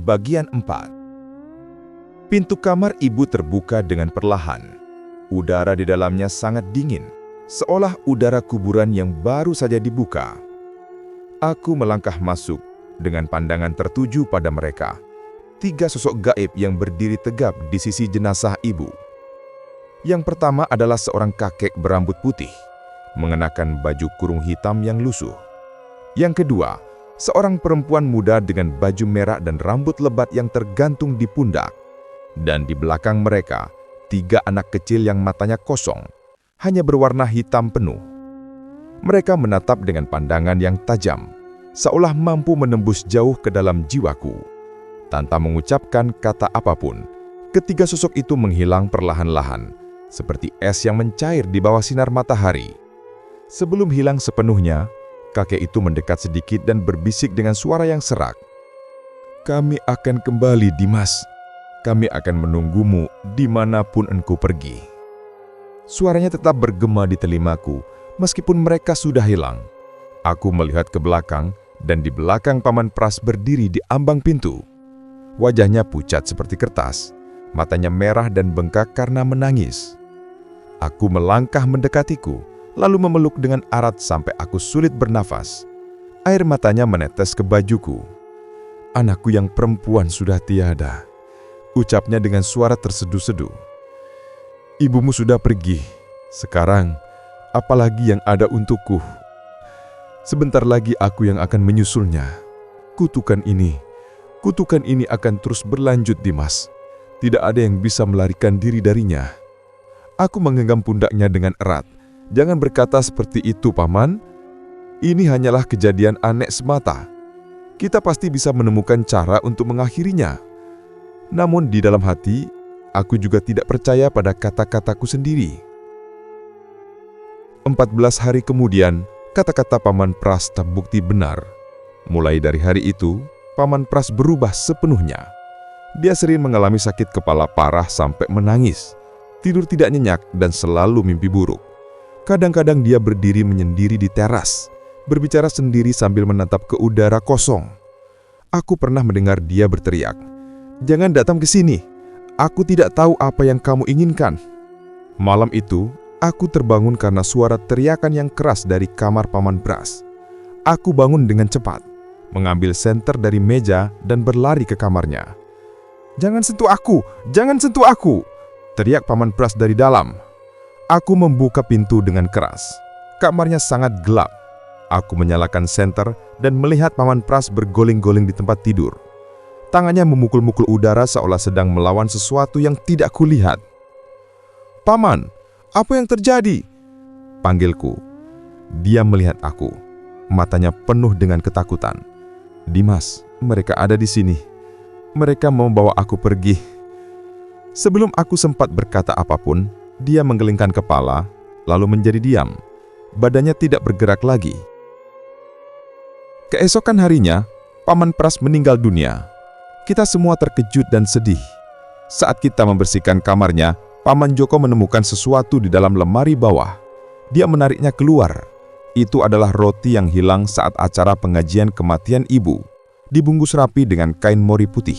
Bagian 4. Pintu kamar ibu terbuka dengan perlahan. Udara di dalamnya sangat dingin, seolah udara kuburan yang baru saja dibuka. Aku melangkah masuk dengan pandangan tertuju pada mereka. 3 sosok gaib yang berdiri tegap di sisi jenazah ibu. Yang pertama adalah seorang kakek berambut putih, mengenakan baju kurung hitam yang lusuh. Yang kedua, seorang perempuan muda dengan baju merah dan rambut lebat yang tergantung di pundak. Dan di belakang mereka, 3 anak kecil yang matanya kosong, hanya berwarna hitam penuh. Mereka menatap dengan pandangan yang tajam, seolah mampu menembus jauh ke dalam jiwaku. Tanpa mengucapkan kata apapun, ketiga sosok itu menghilang perlahan-lahan, seperti es yang mencair di bawah sinar matahari. Sebelum hilang sepenuhnya, kakek itu mendekat sedikit dan berbisik dengan suara yang serak. "Kami akan kembali, Dimas. Kami akan menunggumu dimanapun engkau pergi." Suaranya tetap bergema di telingaku, meskipun mereka sudah hilang. Aku melihat ke belakang, dan di belakang Paman Pras berdiri di ambang pintu. Wajahnya pucat seperti kertas, matanya merah dan bengkak karena menangis. Aku melangkah mendekatiku, lalu memeluk dengan erat sampai aku sulit bernafas. Air matanya menetes ke bajuku. "Anakku yang perempuan sudah tiada," ucapnya dengan suara terseduh-seduh. "Ibumu sudah pergi. Sekarang, apalagi yang ada untukku? Sebentar lagi aku yang akan menyusulnya. Kutukan ini akan terus berlanjut, Dimas. Tidak ada yang bisa melarikan diri darinya." Aku menggenggam pundaknya dengan erat. "Jangan berkata seperti itu, Paman. Ini hanyalah kejadian aneh semata. Kita pasti bisa menemukan cara untuk mengakhirinya." Namun di dalam hati, aku juga tidak percaya pada kata-kataku sendiri. 14 hari kemudian, kata-kata Paman Pras terbukti benar. Mulai dari hari itu, Paman Pras berubah sepenuhnya. Dia sering mengalami sakit kepala parah sampai menangis, tidur tidak nyenyak dan selalu mimpi buruk. Kadang-kadang dia berdiri menyendiri di teras, berbicara sendiri sambil menatap ke udara kosong. Aku pernah mendengar dia berteriak, "Jangan datang ke sini. Aku tidak tahu apa yang kamu inginkan." Malam itu, aku terbangun karena suara teriakan yang keras dari kamar Paman Pras. Aku bangun dengan cepat, mengambil senter dari meja dan berlari ke kamarnya. "Jangan sentuh aku! Jangan sentuh aku!" teriak Paman Pras dari dalam. Aku membuka pintu dengan keras. Kamarnya sangat gelap. Aku menyalakan senter dan melihat Paman Pras bergoling-goling di tempat tidur. Tangannya memukul-mukul udara seolah sedang melawan sesuatu yang tidak kulihat. "Paman, apa yang terjadi?" panggilku. Dia melihat aku. Matanya penuh dengan ketakutan. "Dimas, mereka ada di sini. Mereka mau bawa aku pergi." Sebelum aku sempat berkata apapun, dia menggelengkan kepala, lalu menjadi diam. Badannya tidak bergerak lagi. Keesokan harinya, Paman Pras meninggal dunia. Kita semua terkejut dan sedih. Saat kita membersihkan kamarnya, Paman Joko menemukan sesuatu di dalam lemari bawah. Dia menariknya keluar. Itu adalah roti yang hilang saat acara pengajian kematian ibu, dibungkus rapi dengan kain mori putih.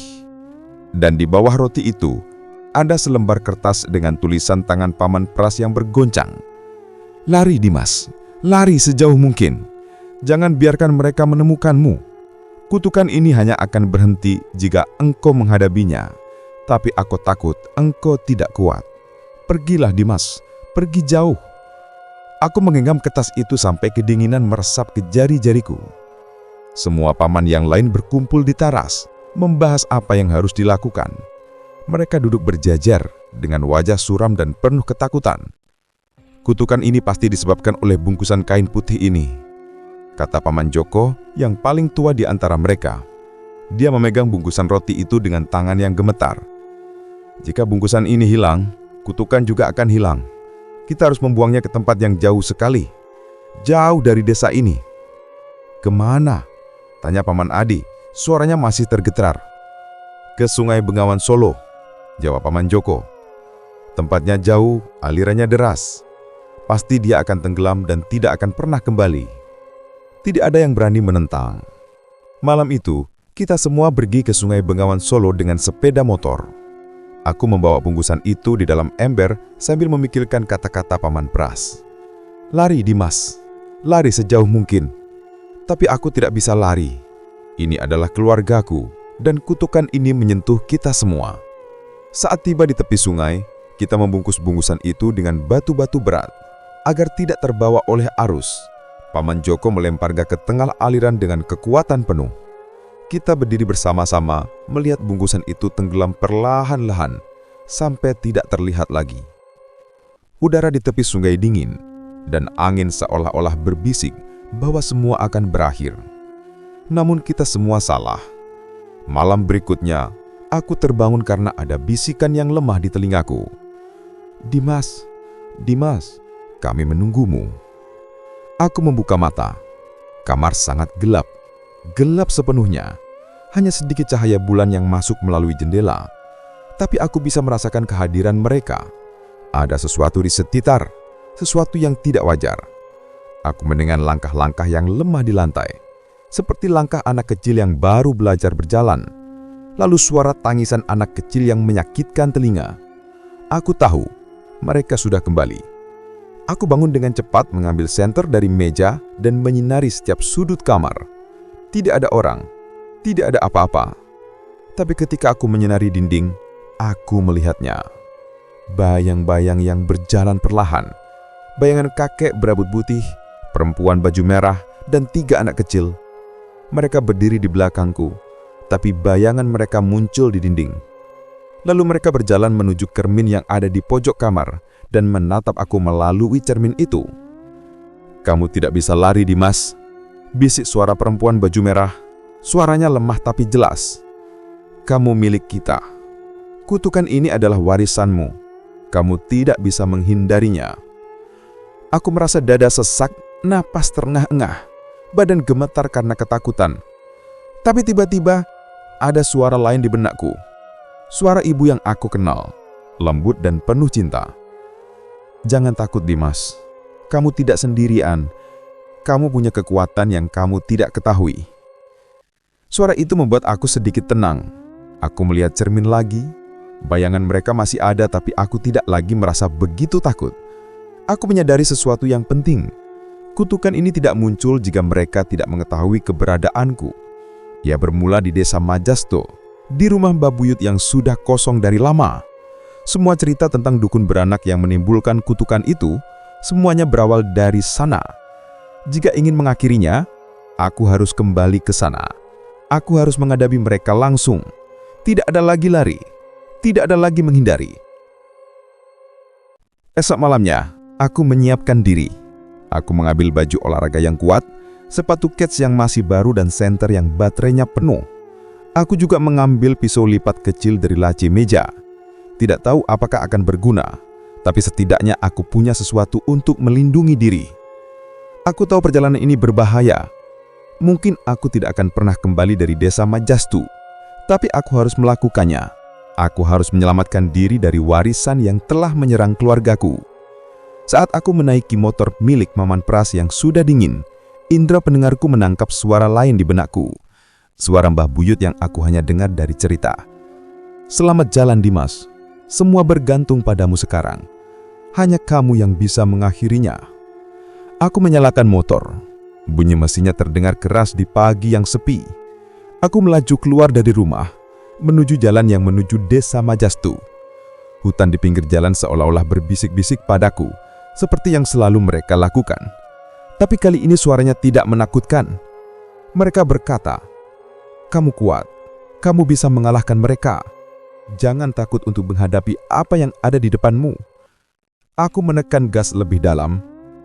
Dan di bawah roti itu, ada selembar kertas dengan tulisan tangan Paman Pras yang bergoncang. "Lari, Dimas. Lari sejauh mungkin. Jangan biarkan mereka menemukanmu. Kutukan ini hanya akan berhenti jika engkau menghadapinya. Tapi aku takut engkau tidak kuat. Pergilah, Dimas. Pergi jauh." Aku menggenggam kertas itu sampai kedinginan meresap ke jari-jariku. Semua paman yang lain berkumpul di teras, membahas apa yang harus dilakukan. Mereka duduk berjajar dengan wajah suram dan penuh ketakutan. "Kutukan ini pasti disebabkan oleh bungkusan kain putih ini," kata Paman Joko yang paling tua di antara mereka. Dia memegang bungkusan roti itu dengan tangan yang gemetar. "Jika bungkusan ini hilang, kutukan juga akan hilang. Kita harus membuangnya ke tempat yang jauh sekali, jauh dari desa ini." "Kemana?" tanya Paman Adi. Suaranya masih tergetar. "Ke Sungai Bengawan Solo," jawab Paman Joko. "Tempatnya jauh, alirannya deras. Pasti dia akan tenggelam dan tidak akan pernah kembali." Tidak ada yang berani menentang. Malam itu, Kita semua pergi ke Sungai Bengawan Solo dengan sepeda motor. Aku membawa bungkusan itu di dalam ember sambil memikirkan kata-kata Paman Pras. Lari, Dimas. Lari sejauh mungkin. Tapi aku tidak bisa lari. Ini adalah keluargaku, dan kutukan ini menyentuh kita semua. Saat tiba di tepi sungai, kita membungkus bungkusan itu dengan batu-batu berat, agar tidak terbawa oleh arus. Paman Joko melempar ke tengah aliran dengan kekuatan penuh. Kita berdiri bersama-sama melihat bungkusan itu tenggelam perlahan-lahan sampai tidak terlihat lagi. Udara di tepi sungai dingin dan angin seolah-olah berbisik bahwa semua akan berakhir. Namun kita semua salah. Malam berikutnya, aku terbangun karena ada bisikan yang lemah di telingaku. Dimas, Dimas, kami menunggumu. Aku membuka mata. Kamar sangat gelap. Gelap sepenuhnya, hanya sedikit cahaya bulan yang masuk melalui jendela. Tapi aku bisa merasakan kehadiran mereka. Ada sesuatu di sekitar, sesuatu yang tidak wajar. Aku mendengar langkah-langkah yang lemah di lantai, seperti langkah anak kecil yang baru belajar berjalan. Lalu suara tangisan anak kecil yang menyakitkan telinga. Aku tahu, mereka sudah kembali. Aku bangun dengan cepat mengambil senter dari meja dan menyinari setiap sudut kamar. Tidak ada orang, tidak ada apa-apa. Tapi ketika aku menyinari dinding, aku melihatnya. Bayang-bayang yang berjalan perlahan. Bayangan kakek berambut putih, perempuan baju merah, dan 3 anak kecil. Mereka berdiri di belakangku, tapi bayangan mereka muncul di dinding. Lalu mereka berjalan menuju cermin yang ada di pojok kamar dan menatap aku melalui cermin itu. "Kamu tidak bisa lari, Dimas," bisik suara perempuan baju merah. Suaranya lemah tapi jelas. "Kamu milik kita. Kutukan ini adalah warisanmu. Kamu tidak bisa menghindarinya." Aku merasa dada sesak, napas terengah-engah, badan gemetar karena ketakutan. Tapi tiba-tiba ada suara lain di benakku. Suara ibu yang aku kenal, lembut dan penuh cinta. "Jangan takut, Dimas. Kamu tidak sendirian. Kamu punya kekuatan yang kamu tidak ketahui." Suara itu membuat aku sedikit tenang. Aku melihat cermin lagi. Bayangan mereka masih ada, tapi aku tidak lagi merasa begitu takut. Aku menyadari sesuatu yang penting. Kutukan ini tidak muncul jika mereka tidak mengetahui keberadaanku. Ia bermula di desa Majasto, di rumah Mbah Buyut yang sudah kosong dari lama. Semua cerita tentang dukun beranak yang menimbulkan kutukan itu, semuanya berawal dari sana. Jika ingin mengakhirinya, aku harus kembali ke sana. Aku harus menghadapi mereka langsung. Tidak ada lagi lari. Tidak ada lagi menghindari. Esok malamnya, aku menyiapkan diri. Aku mengambil baju olahraga yang kuat, sepatu kets yang masih baru dan senter yang baterainya penuh. Aku juga mengambil pisau lipat kecil dari laci meja. Tidak tahu apakah akan berguna, tapi setidaknya aku punya sesuatu untuk melindungi diri. Aku tahu perjalanan ini berbahaya. Mungkin aku tidak akan pernah kembali dari desa Majastu, tapi aku harus melakukannya. Aku harus menyelamatkan diri dari warisan yang telah menyerang keluargaku. Saat aku menaiki motor milik Maman Pras yang sudah dingin, indera pendengarku menangkap suara lain di benakku. Suara Mbah Buyut yang aku hanya dengar dari cerita. "Selamat jalan, Dimas. Semua bergantung padamu sekarang. Hanya kamu yang bisa mengakhirinya." Aku menyalakan motor. Bunyi mesinnya terdengar keras di pagi yang sepi. Aku melaju keluar dari rumah, menuju jalan yang menuju desa Majastu. Hutan di pinggir jalan seolah-olah berbisik-bisik padaku, seperti yang selalu mereka lakukan. Tapi kali ini suaranya tidak menakutkan. Mereka berkata, "Kamu kuat, kamu bisa mengalahkan mereka. Jangan takut untuk menghadapi apa yang ada di depanmu." Aku menekan gas lebih dalam.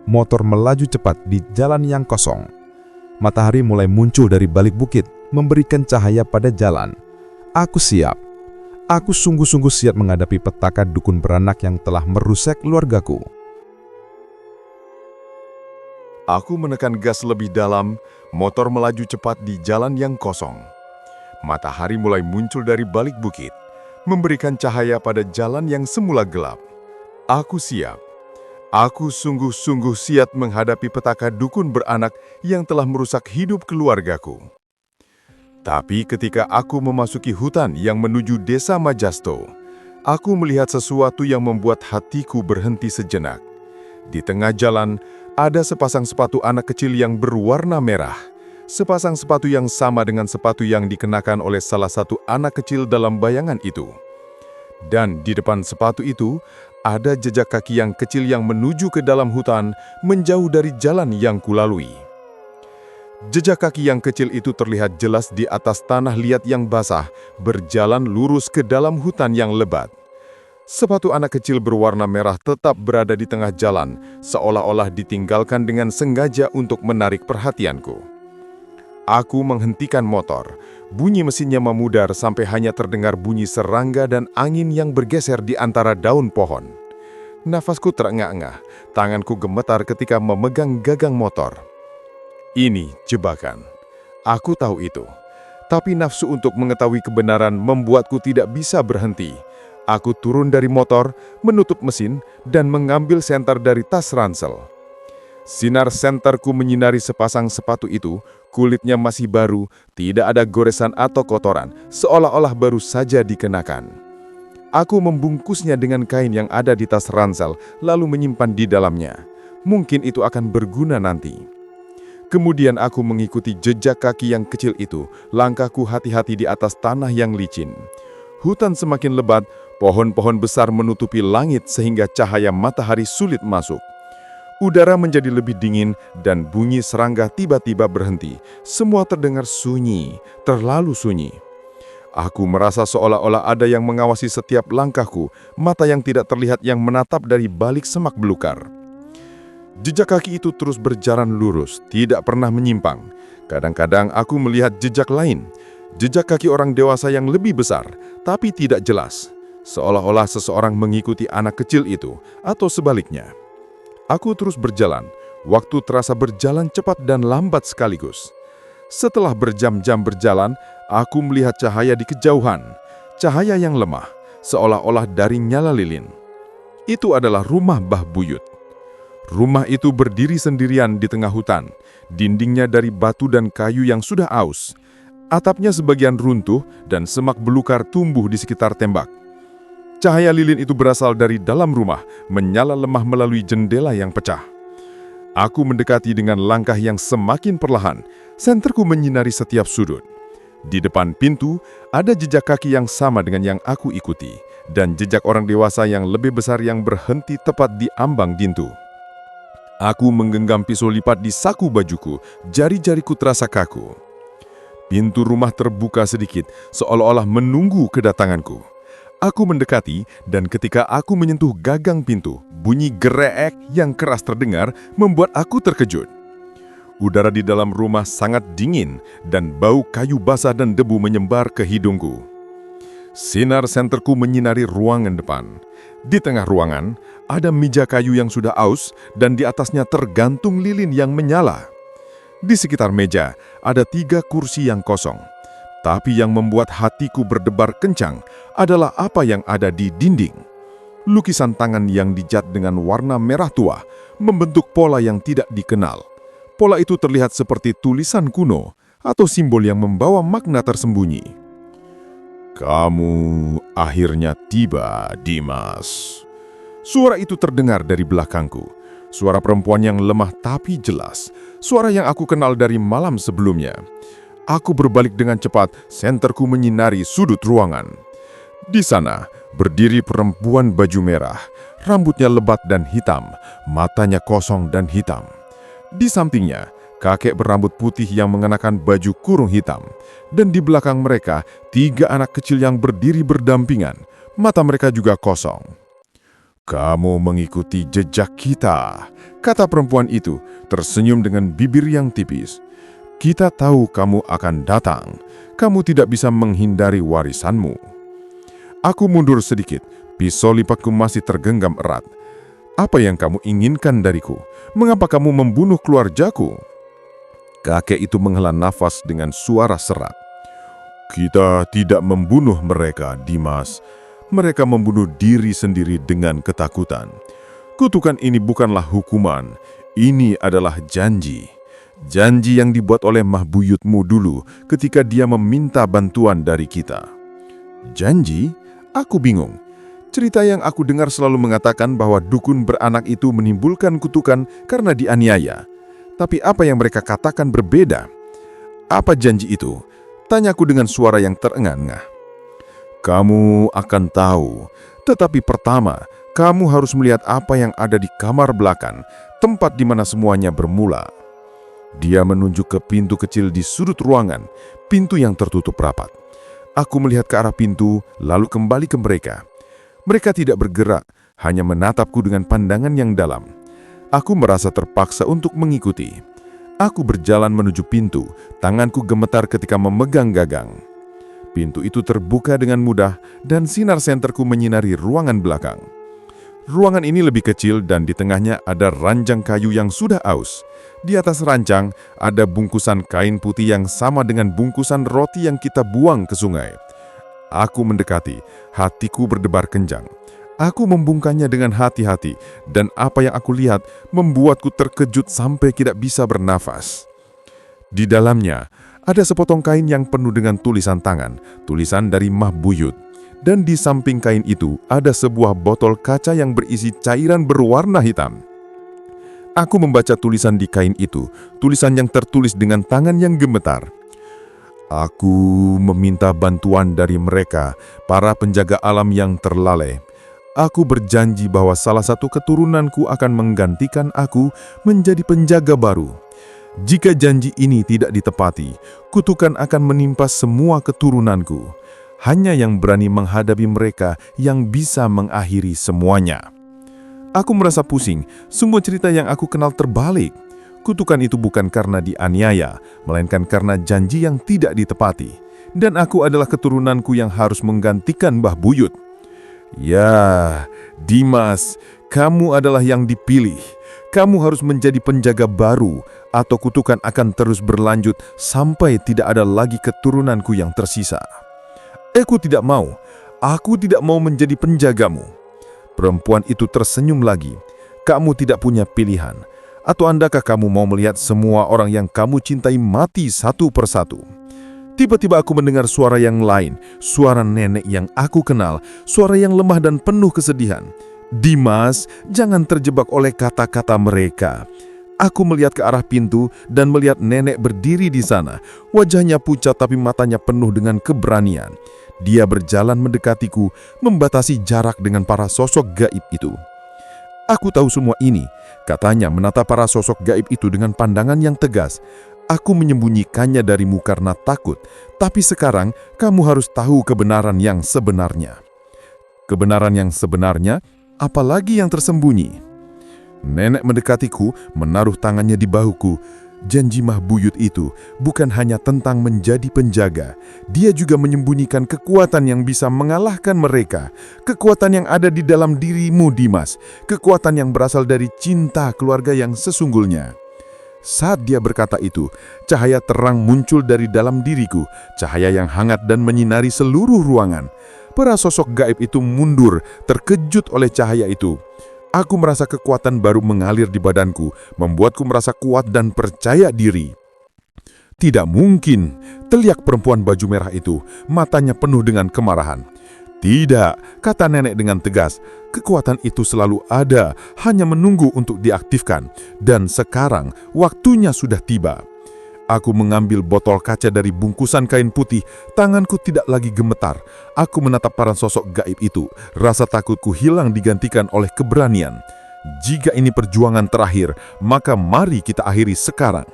Motor melaju cepat di jalan yang kosong. Matahari mulai muncul dari balik bukit, memberikan cahaya pada jalan. Aku siap. Aku sungguh-sungguh siap menghadapi petaka dukun beranak yang telah merusak keluargaku. Aku menekan gas lebih dalam, motor melaju cepat di jalan yang kosong. Matahari mulai muncul dari balik bukit, memberikan cahaya pada jalan yang semula gelap. Aku siap. Aku sungguh-sungguh siap menghadapi petaka dukun beranak yang telah merusak hidup keluargaku. Tapi ketika aku memasuki hutan yang menuju desa Majasto, aku melihat sesuatu yang membuat hatiku berhenti sejenak. Di tengah jalan, ada sepasang sepatu anak kecil yang berwarna merah. Sepasang sepatu yang sama dengan sepatu yang dikenakan oleh salah satu anak kecil dalam bayangan itu. Dan di depan sepatu itu, ada jejak kaki yang kecil yang menuju ke dalam hutan, menjauh dari jalan yang kulalui. Jejak kaki yang kecil itu terlihat jelas di atas tanah liat yang basah, berjalan lurus ke dalam hutan yang lebat. Sepatu anak kecil berwarna merah tetap berada di tengah jalan, seolah-olah ditinggalkan dengan sengaja untuk menarik perhatianku. Aku menghentikan motor. Bunyi mesinnya memudar sampai hanya terdengar bunyi serangga dan angin yang bergeser di antara daun pohon. Nafasku terengah-engah, tanganku gemetar ketika memegang gagang motor. Ini jebakan. Aku tahu itu. Tapi nafsu untuk mengetahui kebenaran membuatku tidak bisa berhenti. Aku turun dari motor, menutup mesin, dan mengambil senter dari tas ransel. Sinar senterku menyinari sepasang sepatu itu, kulitnya masih baru, tidak ada goresan atau kotoran, seolah-olah baru saja dikenakan. Aku membungkusnya dengan kain yang ada di tas ransel, lalu menyimpan di dalamnya. Mungkin itu akan berguna nanti. Kemudian aku mengikuti jejak kaki yang kecil itu, langkahku hati-hati di atas tanah yang licin. Hutan semakin lebat, pohon-pohon besar menutupi langit sehingga cahaya matahari sulit masuk. Udara menjadi lebih dingin dan bunyi serangga tiba-tiba berhenti. Semua terdengar sunyi, terlalu sunyi. Aku merasa seolah-olah ada yang mengawasi setiap langkahku, mata yang tidak terlihat yang menatap dari balik semak belukar. Jejak kaki itu terus berjalan lurus, tidak pernah menyimpang. Kadang-kadang aku melihat jejak lain, jejak kaki orang dewasa yang lebih besar, tapi tidak jelas. Seolah-olah seseorang mengikuti anak kecil itu, atau sebaliknya. Aku terus berjalan, waktu terasa berjalan cepat dan lambat sekaligus. Setelah berjam-jam berjalan, aku melihat cahaya di kejauhan, cahaya yang lemah, seolah-olah dari nyala lilin. Itu adalah rumah Mbah Buyut. Rumah itu berdiri sendirian di tengah hutan, dindingnya dari batu dan kayu yang sudah aus. Atapnya sebagian runtuh dan semak belukar tumbuh di sekitar tembak. Cahaya lilin itu berasal dari dalam rumah, menyala lemah melalui jendela yang pecah. Aku mendekati dengan langkah yang semakin perlahan, senterku menyinari setiap sudut. Di depan pintu, ada jejak kaki yang sama dengan yang aku ikuti, dan jejak orang dewasa yang lebih besar yang berhenti tepat di ambang pintu. Aku menggenggam pisau lipat di saku bajuku, jari-jariku terasa kaku. Pintu rumah terbuka sedikit, seolah-olah menunggu kedatanganku. Aku mendekati, dan ketika aku menyentuh gagang pintu, bunyi gereek yang keras terdengar membuat aku terkejut. Udara di dalam rumah sangat dingin, dan bau kayu basah dan debu menyebar ke hidungku. Sinar senterku menyinari ruangan depan. Di tengah ruangan, ada meja kayu yang sudah aus, dan di atasnya tergantung lilin yang menyala. Di sekitar meja, ada 3 kursi yang kosong. Tapi yang membuat hatiku berdebar kencang adalah apa yang ada di dinding. Lukisan tangan yang dicat dengan warna merah tua membentuk pola yang tidak dikenal. Pola itu terlihat seperti tulisan kuno atau simbol yang membawa makna tersembunyi. "Kamu akhirnya tiba, Dimas." Suara itu terdengar dari belakangku. Suara perempuan yang lemah tapi jelas. Suara yang aku kenal dari malam sebelumnya. Aku berbalik dengan cepat, senterku menyinari sudut ruangan. Di sana, berdiri perempuan baju merah, rambutnya lebat dan hitam, matanya kosong dan hitam. Di sampingnya, kakek berambut putih yang mengenakan baju kurung hitam. Dan di belakang mereka, 3 anak kecil yang berdiri berdampingan, mata mereka juga kosong. "Kamu mengikuti jejak kita," kata perempuan itu, tersenyum dengan bibir yang tipis. "Kita tahu kamu akan datang. Kamu tidak bisa menghindari warisanmu." Aku mundur sedikit, pisau lipatku masih tergenggam erat. "Apa yang kamu inginkan dariku? Mengapa kamu membunuh keluargaku?" Kakek itu menghela nafas dengan suara serak. "Kita tidak membunuh mereka, Dimas. Mereka membunuh diri sendiri dengan ketakutan. Kutukan ini bukanlah hukuman, ini adalah janji. Janji yang dibuat oleh mahbuyutmu dulu ketika dia meminta bantuan dari kita. Janji? Aku bingung. Cerita yang aku dengar selalu mengatakan bahwa dukun beranak itu menimbulkan kutukan karena dianiaya. Tapi apa yang mereka katakan berbeda. Apa janji itu? Tanyaku dengan suara yang terengah-engah. Kamu akan tahu, tetapi pertama, kamu harus melihat apa yang ada di kamar belakang, tempat di mana semuanya bermula. Dia menunjuk ke pintu kecil di sudut ruangan, pintu yang tertutup rapat. Aku melihat ke arah pintu, lalu kembali ke mereka. Mereka tidak bergerak, hanya menatapku dengan pandangan yang dalam. Aku merasa terpaksa untuk mengikuti. Aku berjalan menuju pintu, tanganku gemetar ketika memegang gagang. Pintu itu terbuka dengan mudah dan sinar senterku menyinari ruangan belakang. Ruangan ini lebih kecil dan di tengahnya ada ranjang kayu yang sudah aus. Di atas ranjang ada bungkusan kain putih yang sama dengan bungkusan roti yang kita buang ke sungai. Aku mendekati, hatiku berdebar kencang. Aku membungkanya dengan hati-hati dan apa yang aku lihat membuatku terkejut sampai tidak bisa bernafas. Di dalamnya ada sepotong kain yang penuh dengan tulisan tangan, tulisan dari mahbuyut. Dan di samping kain itu ada sebuah botol kaca yang berisi cairan berwarna hitam. Aku membaca tulisan di kain itu, tulisan yang tertulis dengan tangan yang gemetar. Aku meminta bantuan dari mereka, para penjaga alam yang terlalai. Aku berjanji bahwa salah satu keturunanku akan menggantikan aku menjadi penjaga baru. Jika janji ini tidak ditepati, kutukan akan menimpa semua keturunanku. Hanya yang berani menghadapi mereka yang bisa mengakhiri semuanya. Aku merasa pusing, semua cerita yang aku kenal terbalik. Kutukan itu bukan karena dianiaya, melainkan karena janji yang tidak ditepati. Dan aku adalah keturunanku yang harus menggantikan Mbah Buyut. Ya, Dimas, kamu adalah yang dipilih. Kamu harus menjadi penjaga baru, atau kutukan akan terus berlanjut sampai tidak ada lagi keturunanku yang tersisa. Aku tidak mau menjadi penjagamu. Perempuan itu tersenyum lagi. Kamu tidak punya pilihan. Atau andakah kamu mau melihat semua orang yang kamu cintai mati satu persatu? Tiba-tiba aku mendengar suara yang lain, suara nenek yang aku kenal, suara yang lemah dan penuh kesedihan. Dimas, jangan terjebak oleh kata-kata mereka. Aku melihat ke arah pintu dan melihat nenek berdiri di sana. Wajahnya pucat tapi matanya penuh dengan keberanian. Dia berjalan mendekatiku, membatasi jarak dengan para sosok gaib itu. Aku tahu semua ini, katanya menatap para sosok gaib itu dengan pandangan yang tegas. Aku menyembunyikannya darimu karena takut, tapi sekarang kamu harus tahu kebenaran yang sebenarnya. Kebenaran yang sebenarnya, apalagi yang tersembunyi? Nenek mendekatiku, menaruh tangannya di bahuku. Janji mahbuyut itu bukan hanya tentang menjadi penjaga. Dia juga menyembunyikan kekuatan yang bisa mengalahkan mereka. Kekuatan yang ada di dalam dirimu, Dimas. Kekuatan yang berasal dari cinta keluarga yang sesungguhnya. Saat dia berkata itu, cahaya terang muncul dari dalam diriku. Cahaya yang hangat dan menyinari seluruh ruangan. Para sosok gaib itu mundur, terkejut oleh cahaya itu. Aku merasa kekuatan baru mengalir di badanku, membuatku merasa kuat dan percaya diri. Tidak mungkin, teriak perempuan baju merah itu, matanya penuh dengan kemarahan. Tidak, kata nenek dengan tegas, kekuatan itu selalu ada, hanya menunggu untuk diaktifkan. Dan sekarang, waktunya sudah tiba. Aku mengambil botol kaca dari bungkusan kain putih, tanganku tidak lagi gemetar. Aku menatap para sosok gaib itu, rasa takutku hilang digantikan oleh keberanian. Jika ini perjuangan terakhir, maka mari kita akhiri sekarang.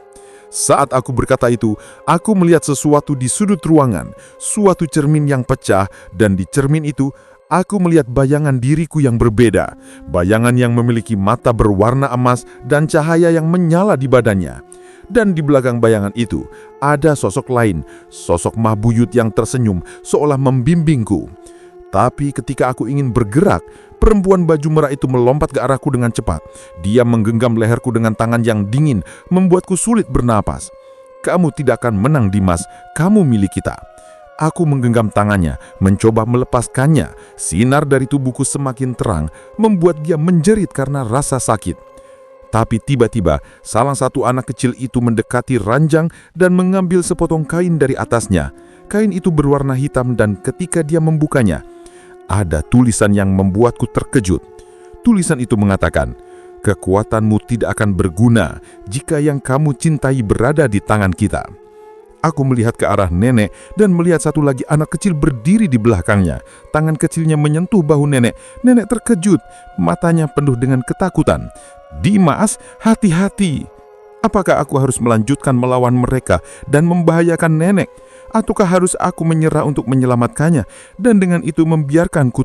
Saat aku berkata itu, aku melihat sesuatu di sudut ruangan, suatu cermin yang pecah, dan di cermin itu, aku melihat bayangan diriku yang berbeda, bayangan yang memiliki mata berwarna emas dan cahaya yang menyala di badannya. Dan di belakang bayangan itu, ada sosok lain, sosok mahbuyut yang tersenyum, seolah membimbingku. Tapi ketika aku ingin bergerak, perempuan baju merah itu melompat ke arahku dengan cepat. Dia menggenggam leherku dengan tangan yang dingin, membuatku sulit bernapas. Kamu tidak akan menang, Dimas, kamu milik kita. Aku menggenggam tangannya, mencoba melepaskannya. Sinar dari tubuhku semakin terang, membuat dia menjerit karena rasa sakit. Tapi tiba-tiba, salah satu anak kecil itu mendekati ranjang dan mengambil sepotong kain dari atasnya. Kain itu berwarna hitam dan ketika dia membukanya, ada tulisan yang membuatku terkejut. Tulisan itu mengatakan, "Kekuatanmu tidak akan berguna jika yang kamu cintai berada di tangan kita." Aku melihat ke arah nenek dan melihat satu lagi anak kecil berdiri di belakangnya. Tangan kecilnya menyentuh bahu nenek. Nenek terkejut, matanya penuh dengan ketakutan. "Dimas, hati-hati. Apakah aku harus melanjutkan melawan mereka dan membahayakan nenek? Ataukah harus aku menyerah untuk menyelamatkannya dan dengan itu membiarkanku